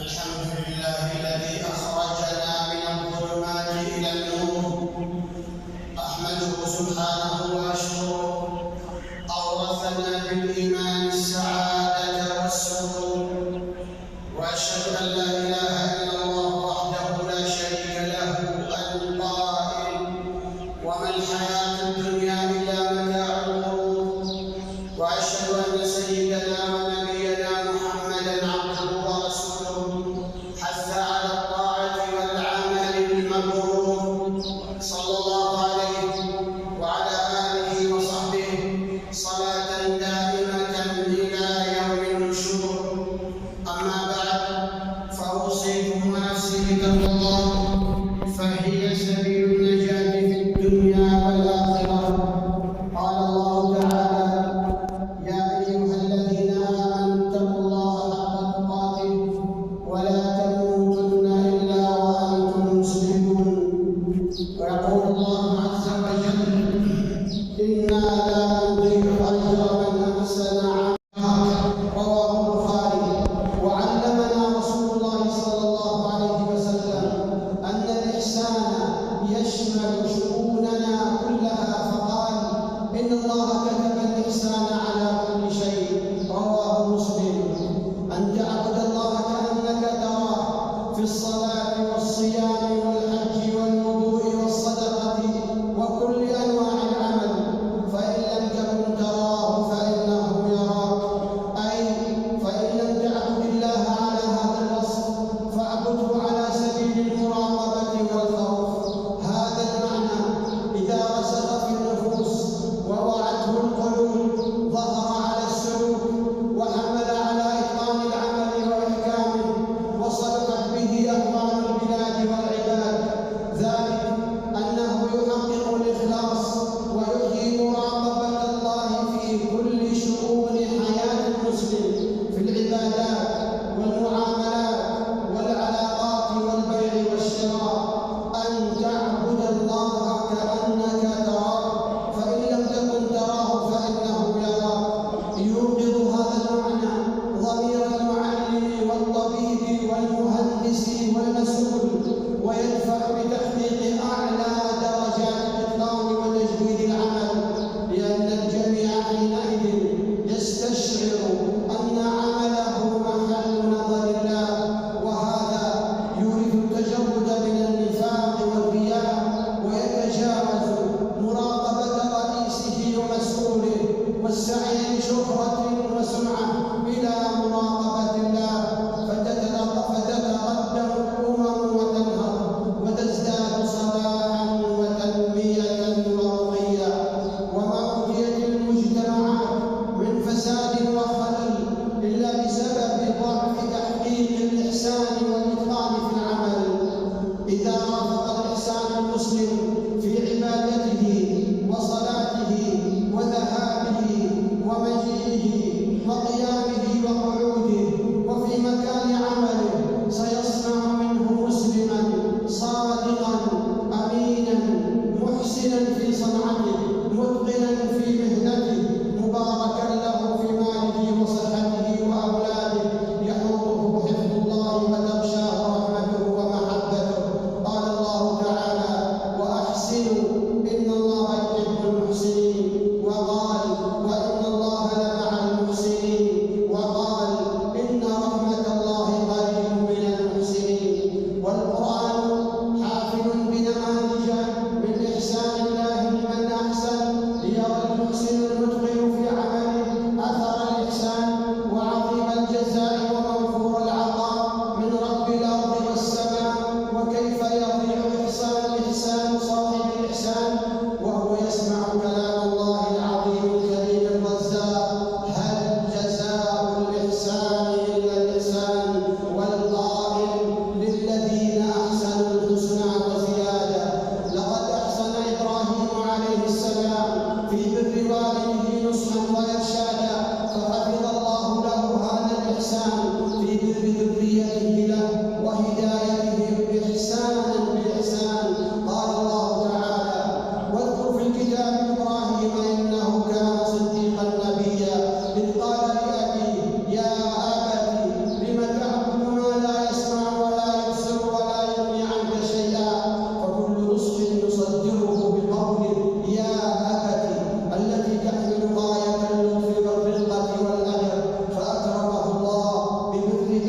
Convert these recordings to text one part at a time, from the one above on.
الحمد لله الذي أخرجنا من الظلمات إلى النور. أحمده سبحانه وأشكره. أورثنا بالإيمان السعادة والسرور. وأشهد أن لا إله إلا الله وحده لا شريك له القائل: وما الحياة الدنيا إلا متاع الغرور. وأشهد أن سيدنا ونبينا محمدا عبده ورسوله حث على الطاعة والعمل بالمبرور، صلى الله عليه وعلى آله وصحبه صلاة دائمة إلى يوم النشور. أما بعد، فأوصيكم ونفسي بتقوى الله، فهي سبيل النجاة في الدنيا والآخرة. قال الله تعالى: يا أيها الذين آمنوا اتقوا الله حق تقاته ولا تموتن إلا وأنتم مسلمون. ويقول الله عز وجل: إنا لا نضيع أجر من أحسن عملا. رواه البخاري. وعلمنا رسول الله صلى الله عليه وسلم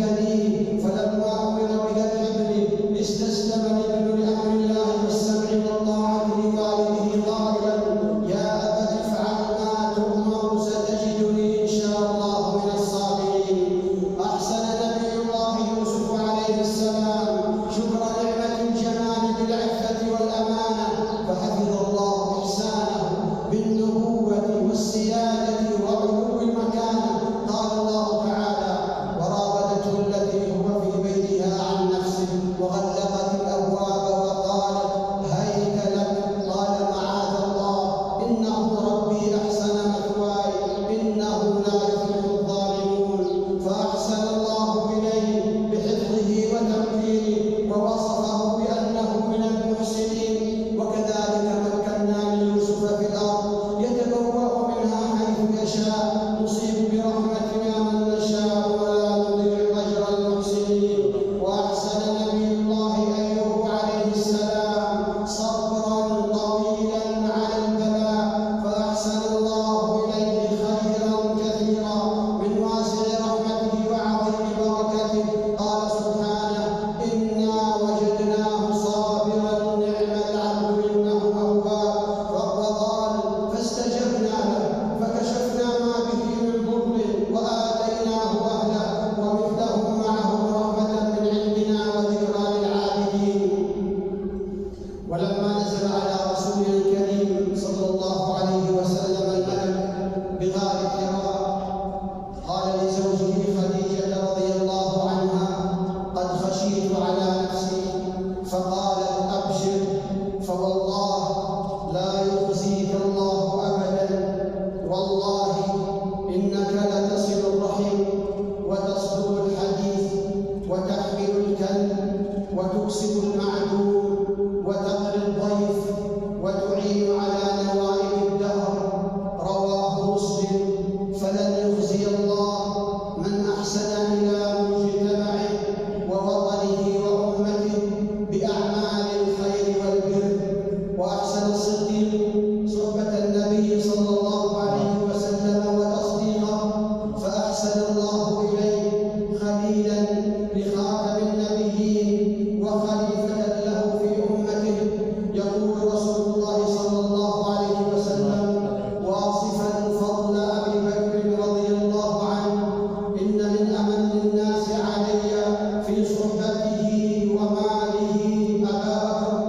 بيده، فلما أمر بذبح ابنه استسلم الابن لأمر الله والسمع والطاعة لوالده قائلا: يا أبت افعل ما تؤمر ستجدني إن شاء الله من الصابرين. أحسن نبي الله يوسف عليه السلام شكر نعمة الجمال بالعفة والأمانة، فحفظ الله إحسانه بالنبوة والسيادة وعلو المكانة. قال الله تعالى: وراودته التي هو في بيتها عن نفسه وغلقت الأبواب وقالت هيت لك، قال معاذ الله إنه ربي أحسن مثواي إنه لا يفلح الظالمون. فأحسن الله إليه بحفظه وتمكينه ووصفه بأنه من المحسنين. وكذلك مكنا ليوسف في الأرض يتبوأ منها حيث يشاء، نصيب برحمتنا من نشاء ولا نضيع أجر المحسنين. وأحسن نبي الله أيوب عليه السلام صبرا طويلا على البلاء، فأحسن الله إليه خيرا كثيرا من واسع رحمته وعظيم بركته. قال سبحانه: إنا وجدناه صابرا نعم العبد إنه أواب. فقال فاستجبنا له فكشفنا ما به من ضر وآتيناه أهله ومثلهم معهم رحمة من عندنا وذكرى للعابدين. ولما نزل على رسولنا الكريم صلى الله عليه وسلم الملك بغار حراء، قال لزوجه خديجة رضي الله عنها: قد خشيت على نفسي. فقالت: أبشر، فوالله لا يخزيك الله أبدا، والله إنك لتصل الرحم وتصدق الحديث وتحمل الكلب وتكسب المعدوم وتقري الضيف وتعين على نوائب الدهر. رواه مسلم. فلن يخزي الله من أحسن إلى مجتمعه ووطنه وأمته بأعمال الخير والبر. وأحسن الصديق صحبة النبي صلى الله عليه وسلم وتصديقه، فأحسن الله إليه خليلا لخاتم النبيين وخليفة له في أمته. يقول رسول الله صلى الله عليه وسلم واصفا فضل أبي بكر رضي الله عنه: إن من أمن الناس علي في صحبته وماله أبا بكر،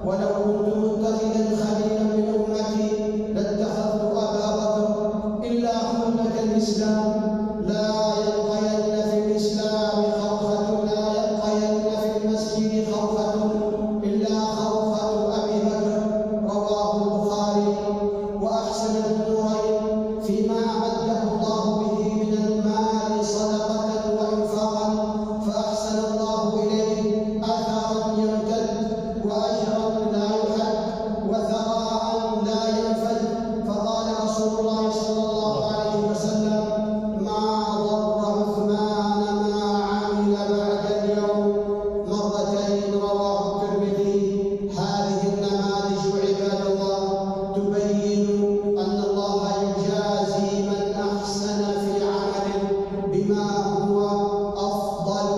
ولو كنت متخذا خليلا من أمتي لاتخذت أبا بكر. إلا خلة الإسلام لا يبقين في الإسلام خوفة، لا يبقين في المسجد خوفة إلا خوفة أبي بكر. رواه البخاري. وأحسن النورين فيما أمده الله به من المال صدقة وإنفاقا، فأحسن الله إليه أثرا يمتد وأجرا لا يحد وثراء لا ينفد. فقال رسول الله صلى الله عليه وسلم: ما ضر عثمان ما عمل بعد اليوم مرتين. رواه الترمذي. هذه النماذج عباد الله تبين أن الله يجازي من أحسن في عمله بما هو أفضل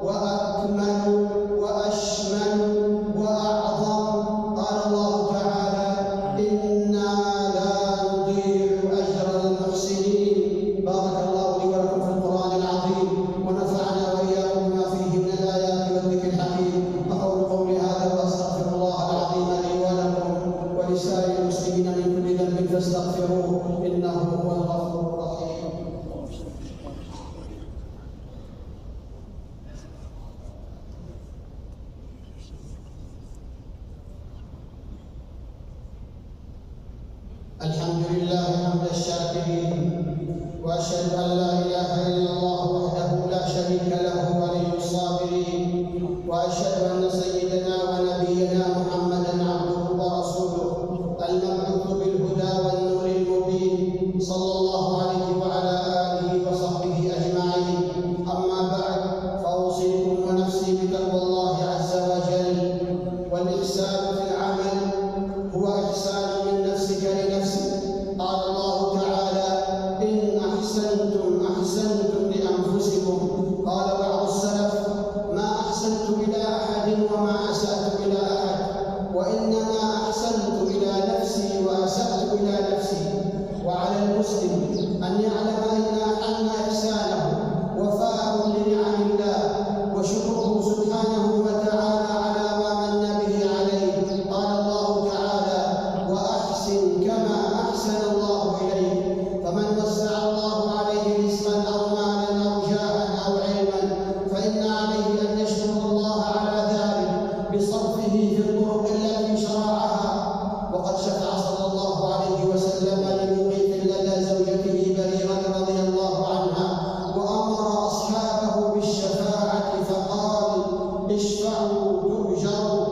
وأكمل وأشمل وأعظم. قال الله تعالى: إنا لا نضيع أجر المحسنين. بارك الله لي ولكم في القرآن العظيم، ونفعنا وإياكم بما فيه من الآيات والذكر الحكيم. أقول قولي هذا وأستغفر الله العظيم لي ولكم ولسائر المسلمين من كل ذنب فاستغفروه إنه هو الغفور الرحيم. الحمد لله حمد الشاكرين، وأشهد أن لا إله إلا الله وحده لا شريك له ولي الصابرين، وأشهد أن سيدنا ونبينا محمدا عبده ورسوله المبعوث بالهدى والنور المبين، صلى الله عليه وعلى آله وصحبه أجمعين. أما بعد، فأوصيكم ونفسي بتقوى الله عز وجل. والإحسان في العمل هو إحسان من نفسك لنفسك. قال الله تعالى: إن أحسنتم عليه أن يشكر الله على ذلك بصرفه في الطرق التي شرعها. وقد شفع صلى الله عليه وسلم لمغيث لدى زوجته بريرة رضي الله عنها، وأمر أصحابه بالشفاعة فقال: اشفعوا تؤجروا.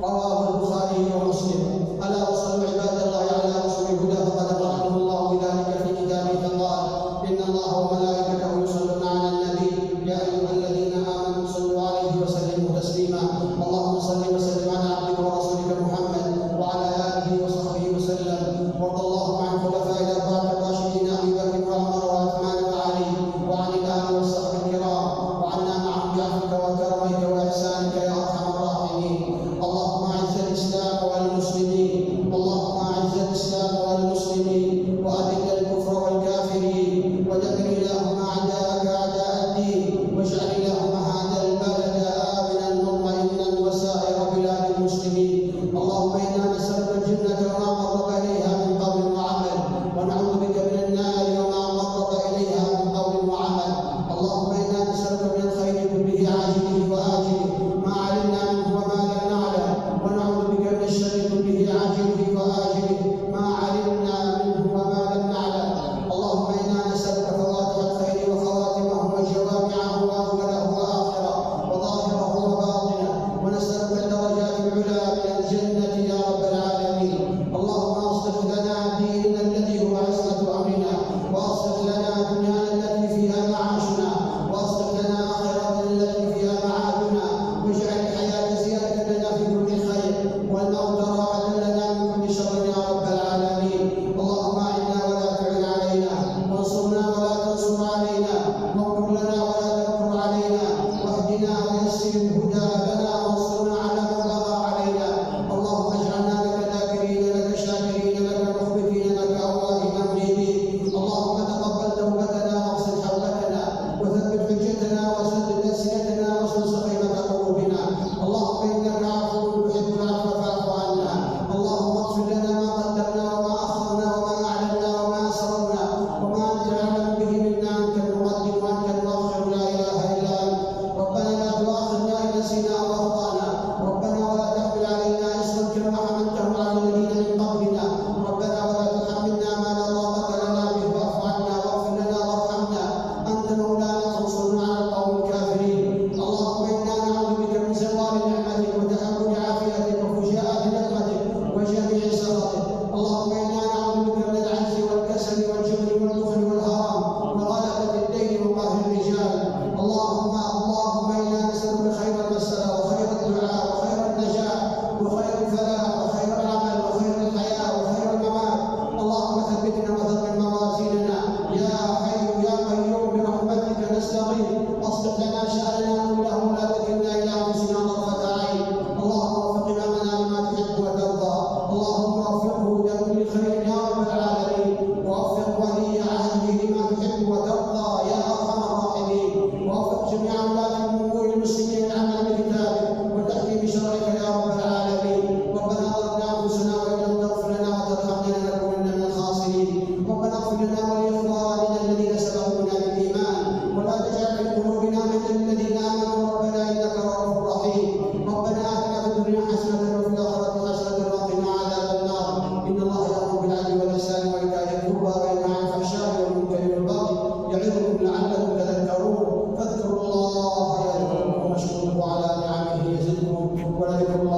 رواه البخاري ومسلم. ألا وصلوا عباد الله على رسول الهدى، فقد أمركم الله بذلك في كتابه فقال: إن الله وملائكته يصلون على النبي يا أيها الذين آمنوا صلوا عليه وسلموا تسليما. اللهم صل وسلم على عبدك ورسولك محمد وعلى آله وصحبه وسلم. وارض اللهم عن خلفاء الأربعة الراشدين أبي بكر وعمر وعثمان وعلي، وعن الآل والصحب الكرام، وعنا معهم بعفوك وكرمك وإحسانك يا أرحم الراحمين. اللهم أعز الإسلام والمسلمين، اللهم أعز الإسلام والمسلمين، وأذل الكفر والكافرين، ودمر اللهم أعداءك أعداء الدين، واجعل اللهم هذا البلد آمنا مطمئنا وسائر بلاد المسلمين. اللهم إنا نسألك الجنة وما قرب إليها من قول وعمل، ونعوذ بك من النار وما قرب إليها من قول وعمل. اللهم إنا نسألك من الخير كله عاجله وآجله ما علمنا منه وما لم نعلم، ونعوذ بك من الشر كله عاجله وآجله ما علمنا منه وما لم نعلم. اللهم إنا نسألك فواتح الخير وخواتمه وجوامعه وأوله وآخره وظاهره وباطنه، ونسألك الدرجات العلى من الجنة يا رب العالمين. اللهم أصلح لنا ديننا الذي هو عصمة أمرنا، وأصلح لنا دنيانا التي فيها معاشنا، وأصلح لنا آخرتنا التي فيها معادنا، واجعل الحياة زيادة لنا في كل خير، والموت راحة لنا من كل شر يا رب العالمين. اللهم أعنا ولا تعن علينا، وانصرنا ولا تنصر علينا، واغفر لنا ولا تغفر علينا، واهدنا ويسر الهدى لنا، وانصرنا على من بغى علينا. اللهم اجعلنا لك ذاكرين لك شاكرين لك مخبتين لك أواهين منيبين. اللهم تقبل توبتنا واغسل حوبتنا، وثبت حجتنا، وسدد ألسنتنا، واسلل سخيمة قلوبنا. اللهم إنك عفو تحب العفو فاعف عنا. اللهم اغفر لنا ما قدمنا وما أخرنا وما أعلنا وما أسررنا وما أنت أعلم به منا. أنت المقدم وأنت المؤخر، لا إله إلا أنت. ربنا لا تؤاخذنا إن نسينا أو أخطأنا، ربنا ولا تحمل علينا إصرا كما حملته على الذين من قبلنا، ربنا ولا تحملنا ما لا طاقة لنا به، واعف عنا واغفر لنا وارحمنا، أنت مولانا فانصرنا على القوم الكافرين. اللهم إنا نعوذ بك من زوال نعمتك وتحول عافيتك وفجاءة نقمتك وجميع سخطك. اللهم إنا نعوذ بك من العجز والكسل والجبن والبخل والهرم وغلبة الدين وقهر الرجال. اللهم إنا نسألك خير المسألة وخير الدعاء وخير النجاح وخير الفلاح وخير العمل وخير الحياة وخير الممات. اللهم ثبتنا وثبت موازيننا يا حي يا قيوم، برحمتك نستغيث. اصلح لنا شأننا كله، لا تكلنا إلى أنفسنا طرفة عين. اللهم وفقنا لما تحب وترضى. اللهم وفقه لكل خير يا رب العالمين، ووفق ولي عهده لما تحب وترضى يا أرحم الراحمين. ووفق جميع ولاة الأمور المسلمين العمل بكتابك وتأتي بشرعك يا رب العالمين. ربنا ظلمنا أنفسنا وإن لم تغفر لنا وترحمنا لنكونن من الخاسرين. ربنا اغفر لنا ولإخواننا الذين سبقونا بالإيمان، ولا تجعل في قلوبنا غلا للذين آمنوا ربنا إنك رؤوف رحيم. ربنا آتنا في الدنيا حسنة وفي الآخرة حسنة وقنا عذاب النار. إن الله يأمر بالعدل والإحسان وإيتاء ذي القربى وينهى عن الفحشاء والمنكر والبغي يعظكم لعلكم تذكرون. فاذكروا الله يذكركم واشكروه على نعمه يزدكم، ولذكر الله